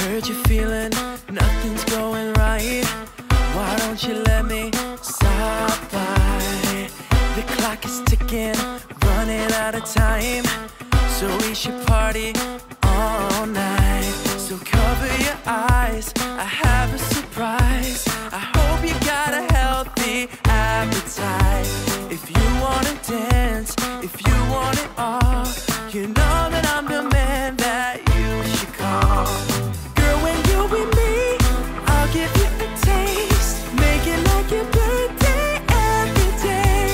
Heard you're feeling nothing's going right. Why don't you let me stop by? The clock is ticking, running out of time, so we should party all night. So cover your eyes, I have a surprise. I hope you got a healthy appetite. If you wanna dance, if you want it all, you know that I'm the man that you should call. Girl, when you're with me, I'll give you a taste. Make it like your birthday every day.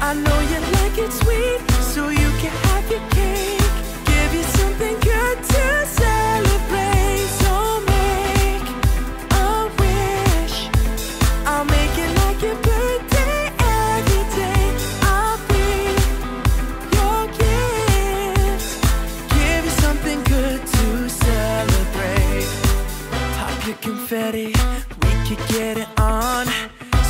I know you like it sweet, so you can have your cake. Give you something good to celebrate. So make a wish, I'll make it like your birthday every day. I'll be your gift. Give you something good to celebrate. Pop your confetti, we could get it on.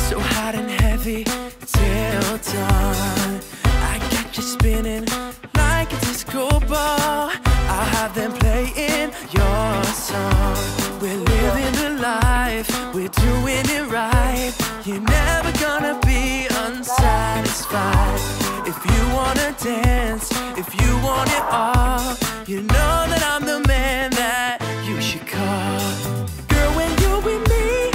So hot and heavy till dawn. I got you spinning like a disco ball. I'll have them playing your song. We're living the life, we're doing it right. You're never gonna be unsatisfied. If you wanna dance, if you want it all, you know that I'm the man that you should call. Girl, when you're with me,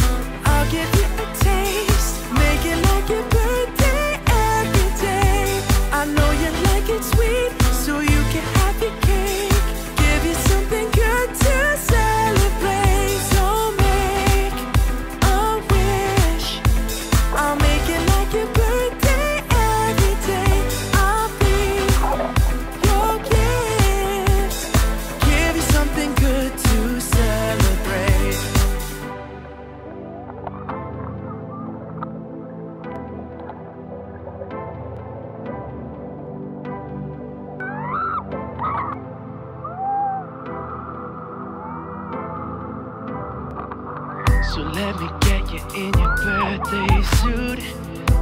I'll give you a taste. Make it like your birthday every day. I know you like it sweet, so you can have your cake. Give you something good to celebrate. So make a wish, I'll make it like your birthday every day. I'll be your gift. Give you something good to celebrate. So let me get you in your birthday suit.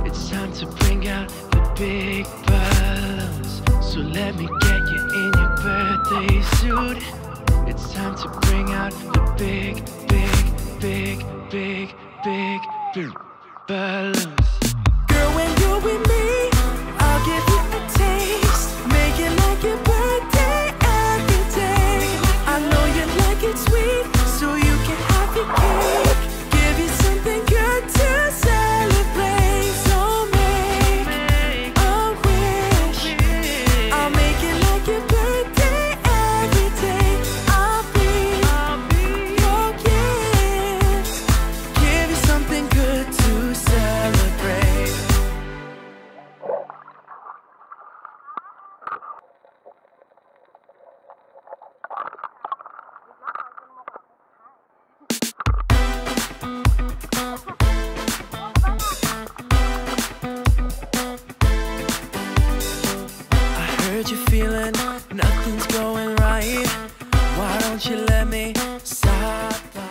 It's time to bring out the big balloons. So let me get you in your birthday suit. It's time to bring out the big, big, big, big, big, big balloons. Girl, when you're with me, I'll give you a taste. Make it like your birthday every day. I know you like it sweet, so you can have your cake. Give you something good to celebrate. So make a wish, I'll make it like your birthday every day. I'll be your gift. Give you something good to celebrate. I heard you're feeling nothing's going right. Why don't you let me stop by?